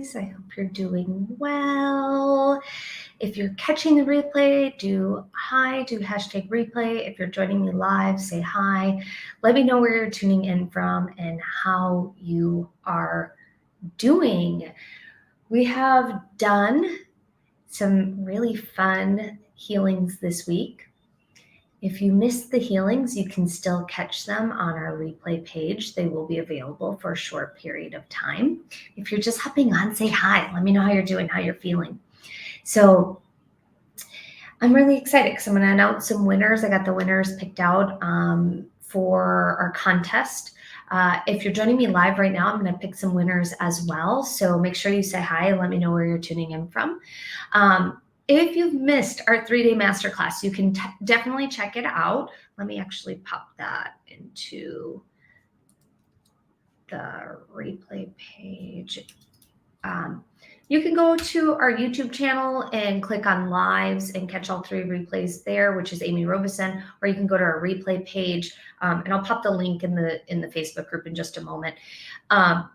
guys. I hope you're doing well. If you're catching the replay, do hashtag replay. If you're joining me live, say hi. Let me know where you're tuning in from and how you are doing. We have done some really fun healings this week. If you missed the healings, you can still catch them on our replay page. They will be available for a short period of time. If you're just hopping on, say hi. Let me know how you're doing, how you're feeling. So I'm really excited because I'm going to announce some winners. I got the winners picked out for our contest. If you're joining me live right now, I'm going to pick some winners as well. So make sure you say hi and let me know where you're tuning in from. If you've missed our 3-day masterclass, you can definitely check it out. Let me actually pop that into the replay page. You can go to our YouTube channel and click on lives and catch all 3 replays there, which is Amy Robeson, or you can go to our replay page, and I'll pop the link in the Facebook group in just a moment. Oh,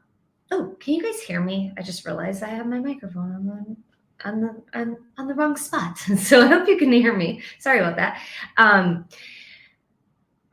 can you guys hear me? I just realized I have my microphone on the wrong spot. So I hope you can hear me. Sorry about that. How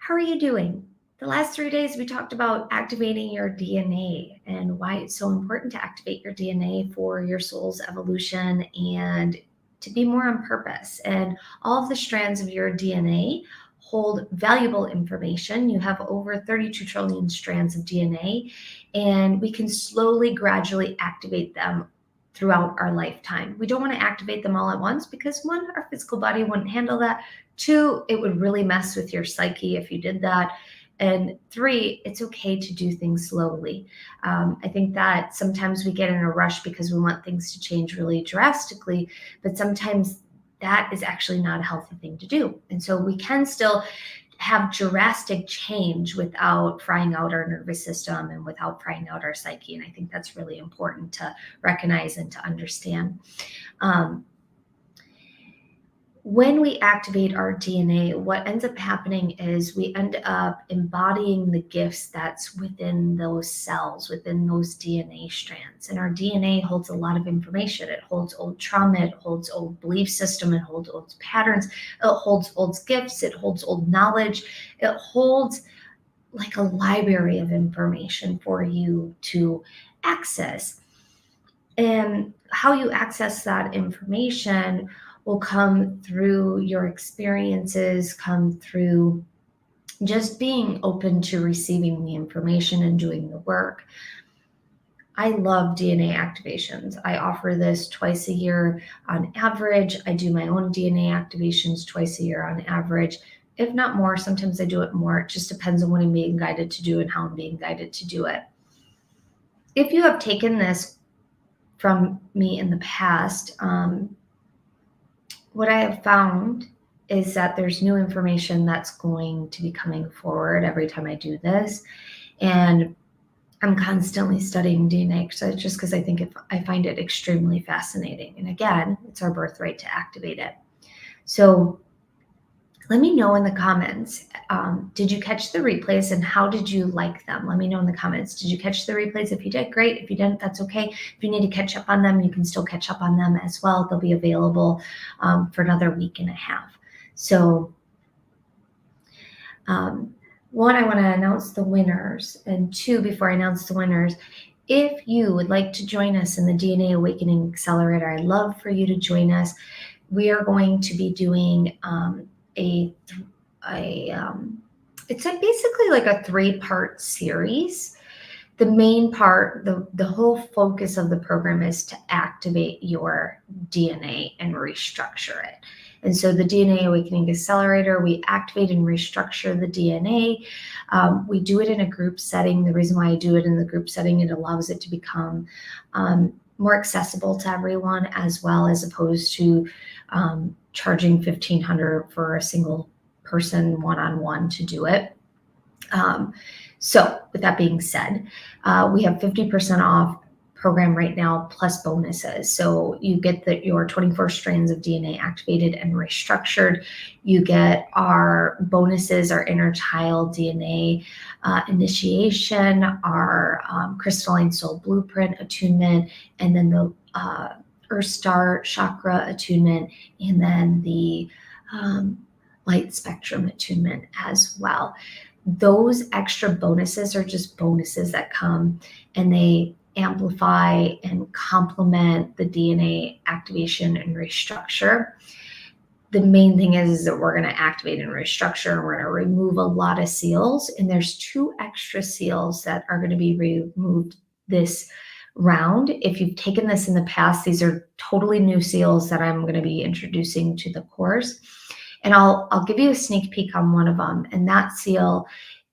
are you doing? The last 3 days we talked about activating your DNA and why it's so important to activate your DNA for your soul's evolution and to be more on purpose. And all of the strands of your DNA hold valuable information. You have over 32 trillion strands of DNA, and we can slowly, gradually activate them throughout our lifetime. We don't want to activate them all at once because 1, our physical body wouldn't handle that. 2, it would really mess with your psyche if you did that. And 3, it's okay to do things slowly. I think that sometimes we get in a rush because we want things to change really drastically, but sometimes that is actually not a healthy thing to do. And so we can still have drastic change without frying out our nervous system and without frying out our psyche. And I think that's really important to recognize and to understand. When we activate our DNA, what ends up happening is we end up embodying the gifts that's within those cells, within those DNA strands. And our DNA holds a lot of information. It holds old trauma, it holds old belief system, it holds old patterns, it holds old gifts, it holds old knowledge, it holds like a library of information for you to access. And how you access that information will come through your experiences, come through just being open to receiving the information and doing the work. I love DNA activations. I offer this twice a year on average. I do my own DNA activations twice a year on average, if not more. Sometimes I do it more. It just depends on what I'm being guided to do and how I'm being guided to do it. If you have taken this from me in the past, what I have found is that there's new information that's going to be coming forward every time I do this. And I'm constantly studying DNA just because I find it extremely fascinating. And again, it's our birthright to activate it. So let me know in the comments, did you catch the replays and how did you like them? Let me know in the comments. Did you catch the replays? If you did, great. If you didn't, that's okay. If you need to catch up on them, you can still catch up on them as well. They'll be available for another week and a half. So 1, I want to announce the winners. And 2, before I announce the winners, if you would like to join us in the DNA Awakening Accelerator, I'd love for you to join us. We are going to be doing it's basically like a 3-part series. The main part, the whole focus of the program is to activate your DNA and restructure it. And so the DNA Awakening Accelerator, we activate and restructure the DNA. We do it in a group setting. The reason why I do it in the group setting, it allows it to become more accessible to everyone, as well as opposed to charging $1,500 for a single person one-on-one to do it. So with that being said, we have 50% off program right now, plus bonuses. So you get your 24 strands of DNA activated and restructured. You get our bonuses, our inner child DNA initiation, our crystalline soul blueprint attunement, and then the Earth Star chakra attunement, and then the light spectrum attunement as well. Those extra bonuses are just bonuses that come and they amplify and complement the DNA activation and restructure. The main thing is that we're going to activate and restructure, and we're going to remove a lot of seals. And there's 2 extra seals that are going to be removed this round. If you've taken this in the past, these are totally new seals that I'm going to be introducing to the course. And I'll give you a sneak peek on one of them. And that seal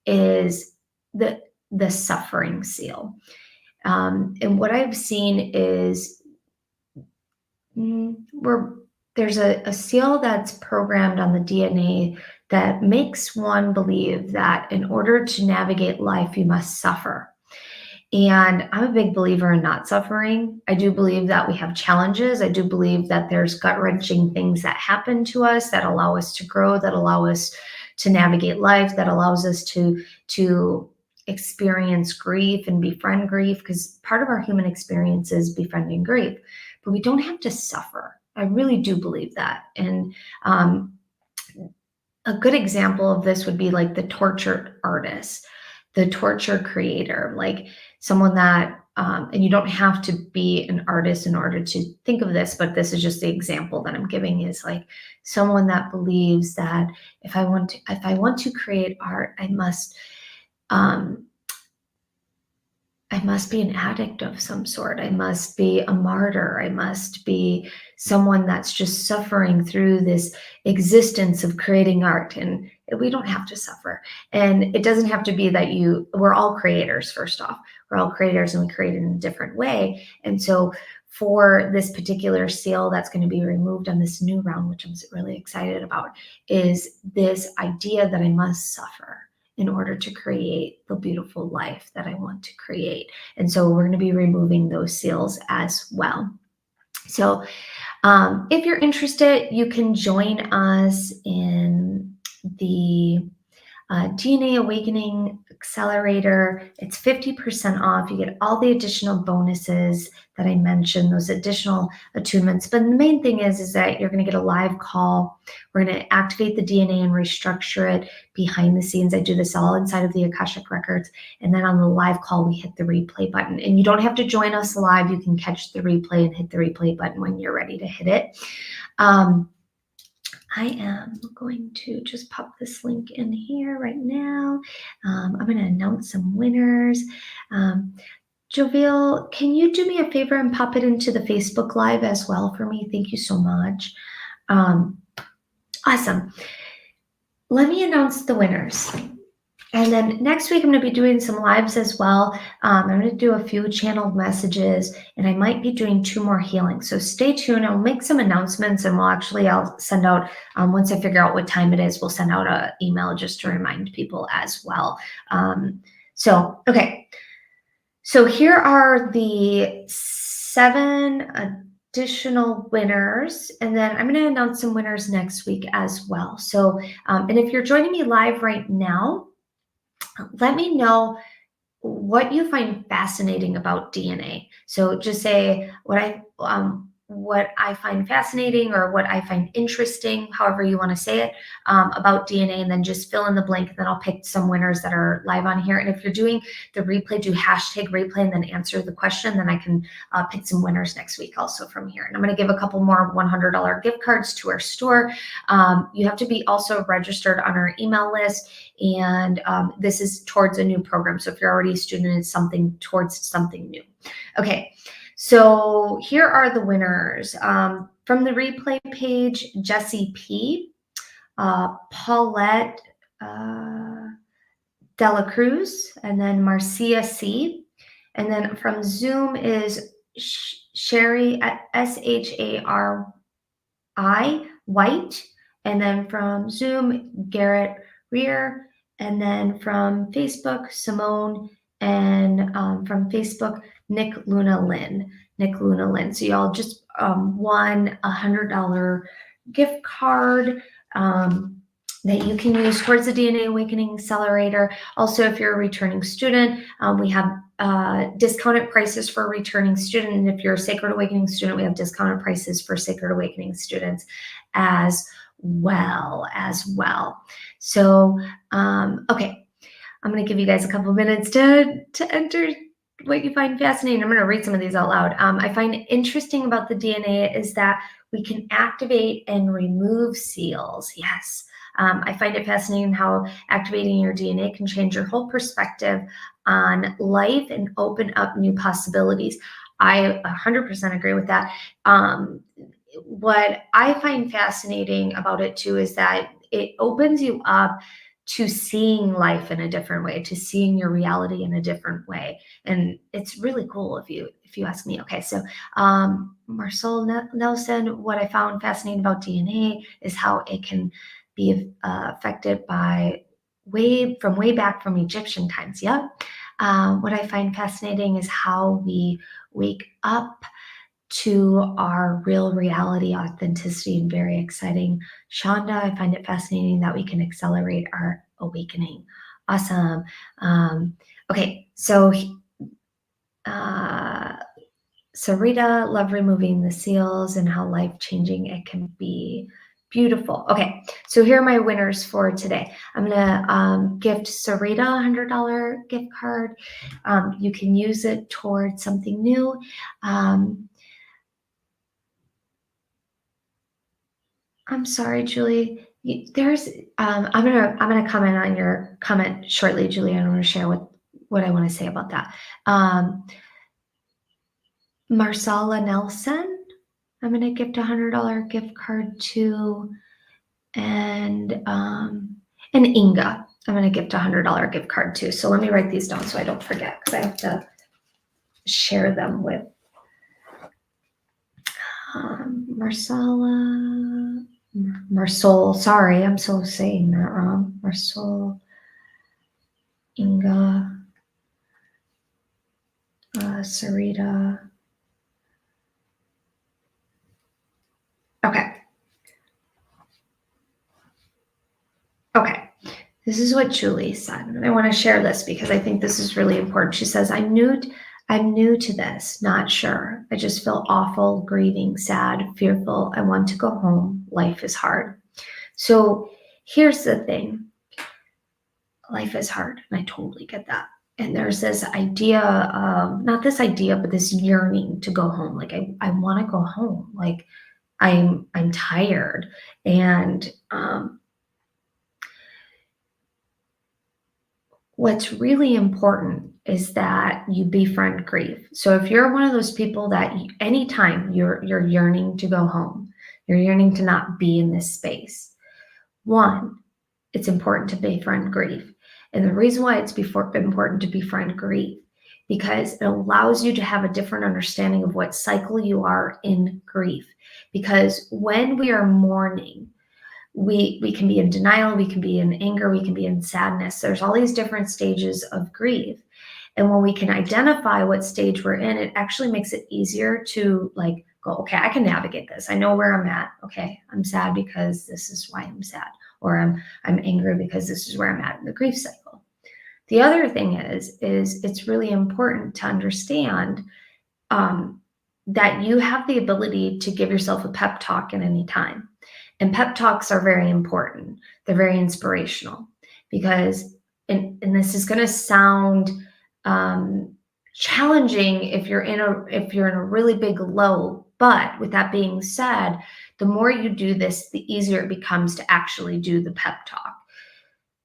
is the suffering seal. And what I've seen is there's a seal that's programmed on the DNA that makes one believe that in order to navigate life, you must suffer. And I'm a big believer in not suffering. I do believe that we have challenges. I do believe that there's gut-wrenching things that happen to us that allow us to grow, that allow us to navigate life, that allows us to experience grief and befriend grief, because part of our human experience is befriending grief. But we don't have to suffer. I really do believe that. And a good example of this would be like the tortured artist, the torture creator, like someone that, and you don't have to be an artist in order to think of this, but this is just the example that I'm giving, is like someone that believes that if I want to create art, I must be an addict of some sort. I must be a martyr. I must be someone that's just suffering through this existence of creating art. And we don't have to suffer. And it doesn't have to be that we're all creators, first off. We're all creators and we create in a different way. And so for this particular seal that's going to be removed on this new round, which I'm really excited about, is this idea that I must suffer in order to create the beautiful life that I want to create. And so we're going to be removing those seals as well. So if you're interested, you can join us in the DNA Awakening Accelerator. It's 50% off. You get all the additional bonuses that I mentioned, those additional attunements. But the main thing is that you're going to get a live call. We're going to activate the DNA and restructure it behind the scenes. I do this all inside of the Akashic Records. And then on the live call, we hit the replay button. And you don't have to join us live. You can catch the replay and hit the replay button when you're ready to hit it. I am going to just pop this link in here right now. I'm going to announce some winners. Jovial, can you do me a favor and pop it into the Facebook Live as well for me? Thank you so much. Awesome. Let me announce the winners. And then next week, I'm going to be doing some lives as well. I'm going to do a few channeled messages, and I might be doing 2 more healings. So stay tuned. I'll make some announcements, and I'll send out, once I figure out what time it is, we'll send out an email just to remind people as well. Okay. So here are the 7 additional winners, and then I'm going to announce some winners next week as well. So, and if you're joining me live right now, let me know what you find fascinating about DNA. So just say what I find fascinating or what I find interesting, however you want to say it, about DNA, and then just fill in the blank. And then I'll pick some winners that are live on here. And if you're doing the replay, do hashtag replay and then answer the question. Then I can pick some winners next week also from here. And I'm going to give a couple more $100 gift cards to our store. You have to be also registered on our email list. And this is towards a new program. So if you're already a student, it's something towards something new. Okay. So here are the winners. From the replay page, Jessie P, Paulette Dela Cruz, and then Marcia C. And then from Zoom is Sherry, Shari White. And then from Zoom, Garrett Rear. And then from Facebook, Simone. And from Facebook, Nick Luna Lynn. Nick Luna Lynn. So y'all just won $100 gift card that you can use towards the DNA Awakening Accelerator. Also, if you're a returning student, we have discounted prices for a returning student. And if you're a Sacred Awakening student, we have discounted prices for Sacred Awakening students as well. So, okay, I'm going to give you guys a couple minutes to enter what you find fascinating. I'm going to read some of these out loud. I find interesting about the DNA is that we can activate and remove seals. Yes. I find it fascinating how activating your DNA can change your whole perspective on life and open up new possibilities. I 100% agree with that. What I find fascinating about it too is that it opens you up to seeing life in a different way, to seeing your reality in a different way. And it's really cool if you ask me. Okay, so Marcel Nelson, what I found fascinating about DNA is how it can be affected by way back from Egyptian times. Yeah. What I find fascinating is how we wake up to our real reality, authenticity, and very exciting. Shonda, I find it fascinating that we can accelerate our awakening. Awesome. Okay, so Sarita, love removing the seals and how life-changing it can be. Beautiful. Okay, so here are my winners for today. I'm gonna gift Sarita a $100 gift card. You can use it towards something new. I'm sorry, Julie. There's I'm gonna comment on your comment shortly, Julie. I want to share what I want to say about that. Marcella Nelson, I'm gonna gift $100 gift card to, and Inga, I'm gonna gift $100 gift card to. So let me write these down so I don't forget because I have to share them with Marsol, sorry, I'm so saying that wrong. Marsol, Inga, Sarita. Okay. This is what Julie said. And I want to share this because I think this is really important. She says, I'm new to this, not sure. I just feel awful, grieving, sad, fearful. I want to go home. Life is hard. So here's the thing. Life is hard, and I totally get that. And there's this idea, not this idea, but this yearning to go home. Like I want to go home. Like I'm tired. And what's really important is that you befriend grief. So if you're one of those people that anytime you're yearning to go home, you're yearning to not be in this space, one, it's important to befriend grief. And the reason why it's important to befriend grief, because it allows you to have a different understanding of what cycle you are in grief. Because when we are mourning, we can be in denial, we can be in anger, we can be in sadness. There's all these different stages of grief. And when we can identify what stage we're in, it actually makes it easier to like go, okay, I can navigate this. I know where I'm at. Okay, I'm sad because this is why I'm sad. Or I'm angry because this is where I'm at in the grief cycle. The other thing is it's really important to understand that you have the ability to give yourself a pep talk at any time. And pep talks are very important. They're very inspirational because, and this is going to sound challenging if you're in a really big low. But with that being said, the more you do this, the easier it becomes to actually do the pep talk.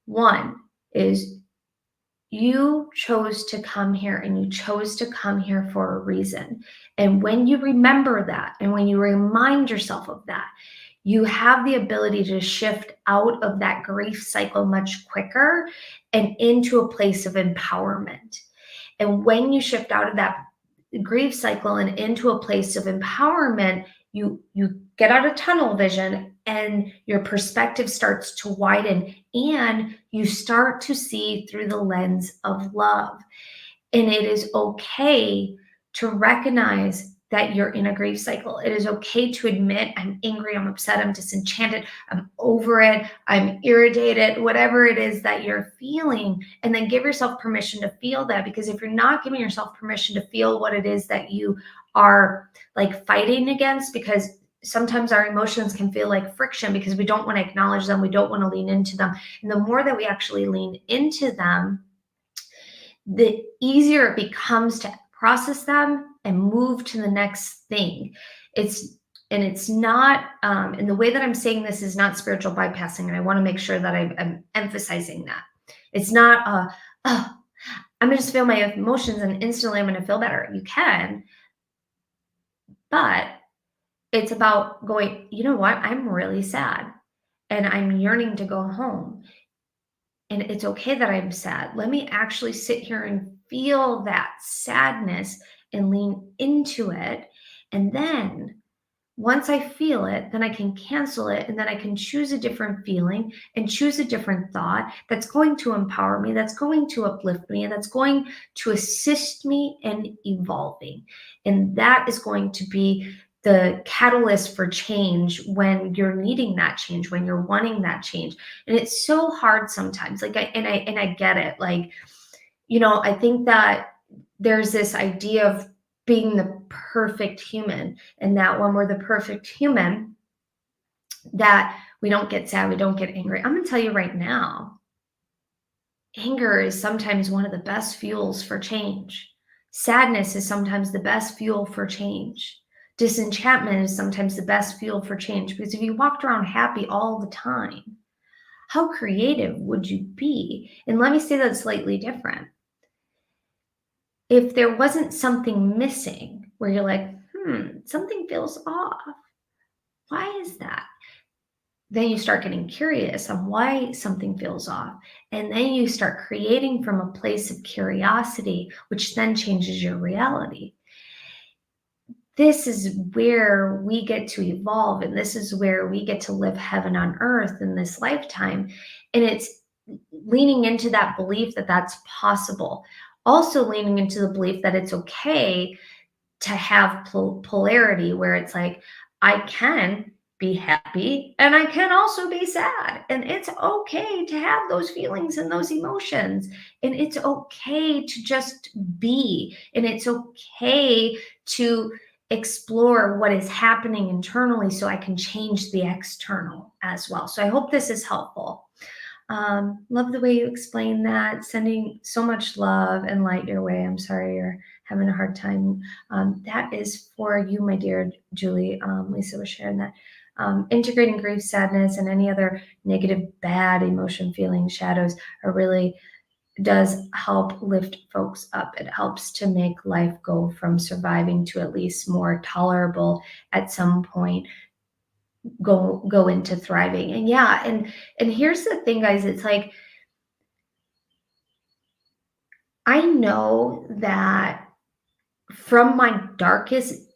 One is you chose to come here, and you chose to come here for a reason. And when you remember that, and when you remind yourself of that, you have the ability to shift out of that grief cycle much quicker and into a place of empowerment. And when you shift out of that grief cycle and into a place of empowerment, you get out of tunnel vision and your perspective starts to widen and you start to see through the lens of love. And it is okay to recognize that you're in a grief cycle. It is okay to admit, I'm angry, I'm upset, I'm disenchanted, I'm over it, I'm irritated, whatever it is that you're feeling, and then give yourself permission to feel that. Because if you're not giving yourself permission to feel what it is that you are like fighting against, because sometimes our emotions can feel like friction because we don't want to acknowledge them, we don't want to lean into them. And the more that we actually lean into them, the easier it becomes to process them and move to the next thing. It's not, and the way that I'm saying this is not spiritual bypassing, and I want to make sure that I'm emphasizing that. It's not, oh, I'm going to just feel my emotions and instantly I'm going to feel better. You can, but it's about going, you know what? I'm really sad and I'm yearning to go home. And it's okay that I'm sad. Let me actually sit here and feel that sadness and lean into it. And then once I feel it, then I can cancel it and then I can choose a different feeling and choose a different thought that's going to empower me, that's going to uplift me, and that's going to assist me in evolving. And that is going to be the catalyst for change when you're needing that change, when you're wanting that change. And it's so hard sometimes. Like I get it. Like, I think that there's this idea of being the perfect human, and that when we're the perfect human, that we don't get sad, we don't get angry. I'm going to tell you right now, anger is sometimes one of the best fuels for change. Sadness is sometimes the best fuel for change. Disenchantment is sometimes the best fuel for change, because if you walked around happy all the time, how creative would you be? And let me say that slightly different. If there wasn't something missing where you're like, something feels off. Why is that? Then you start getting curious on why something feels off. And then you start creating from a place of curiosity, which then changes your reality. This is where we get to evolve, and this is where we get to live heaven on earth in this lifetime. And it's leaning into that belief that that's possible. Also leaning into the belief that it's okay to have polarity, where it's like, I can be happy and I can also be sad. And it's okay to have those feelings and those emotions. And it's okay to just be. And it's okay to explore what is happening internally so I can change the external as well. So I hope this is helpful. Love the way you explain that. Sending so much love and light your way. I'm sorry you're having a hard time. That is for you, my dear Julie. Lisa was sharing that. Integrating grief, sadness, and any other negative, bad emotion, feelings, shadows are really does help lift folks up. It helps to make life go from surviving to at least more tolerable at some point, go into thriving. And yeah, and here's the thing, guys, it's like, I know that from my darkest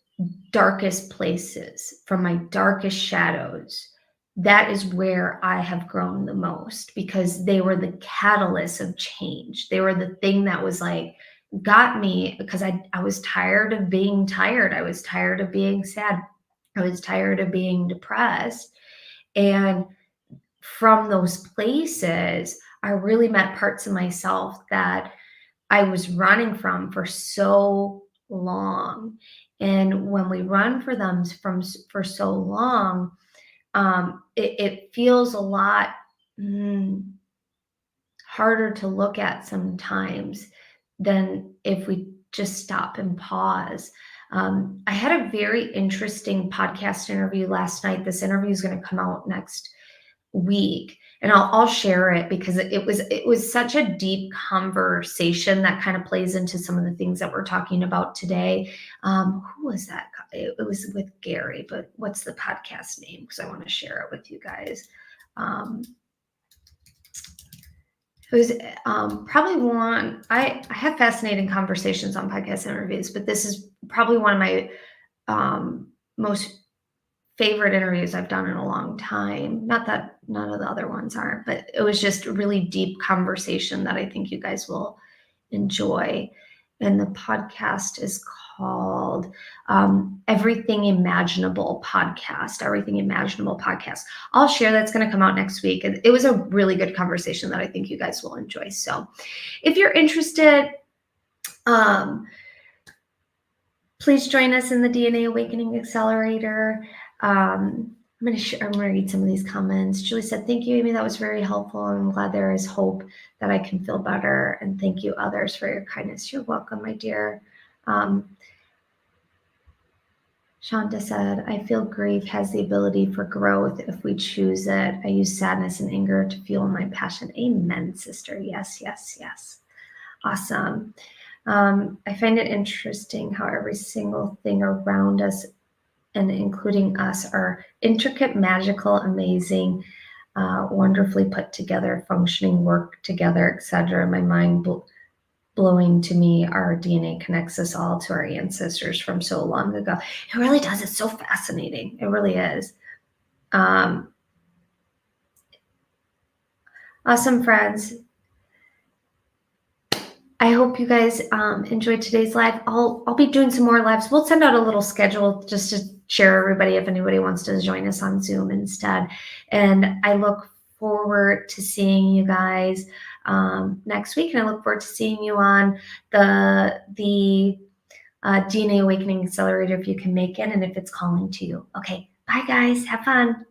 places, from my darkest shadows, that is where I have grown the most, because they were the catalyst of change. They were the thing that was like, got me, because I was tired of being tired. I was tired of being sad. I was tired of being depressed. And from those places, I really met parts of myself that I was running from for so long. And when we run for them for so long, it feels a lot harder to look at sometimes than if we just stop and pause. I had a very interesting podcast interview last night. This interview is going to come out next week, and I'll share it because it was such a deep conversation that kind of plays into some of the things that we're talking about today. Who was that? It was with Gary, but what's the podcast name? Because I want to share it with you guys. It was probably one. I have fascinating conversations on podcast interviews, but this is probably one of my most favorite interviews I've done in a long time. Not that none of the other ones aren't, but it was just a really deep conversation that I think you guys will enjoy. And the podcast is called Everything Imaginable Podcast. Everything Imaginable Podcast. I'll share that's going to come out next week. It was a really good conversation that I think you guys will enjoy. So if you're interested, please join us in the DNA Awakening Accelerator. I'm going to read some of these comments. Julie said, thank you, Amy. That was very helpful. I'm glad there is hope that I can feel better. And thank you, others, for your kindness. You're welcome, my dear. Shanta said, I feel grief has the ability for growth if we choose it. I use sadness and anger to fuel my passion. Amen, sister. Yes, yes, yes. Awesome. I find it interesting how every single thing around us, and including us, are intricate, magical, amazing, wonderfully put together, functioning, work together, etc. My mind blowing to me. Our DNA connects us all to our ancestors from so long ago. It really does. It's so fascinating. It really is. Awesome, friends. I hope you guys enjoyed today's live. I'll be doing some more lives. We'll send out a little schedule just to share everybody if anybody wants to join us on Zoom instead. And I look forward to seeing you guys next week. And I look forward to seeing you on the DNA Awakening Accelerator if you can make it and if it's calling to you. Okay, bye guys. Have fun.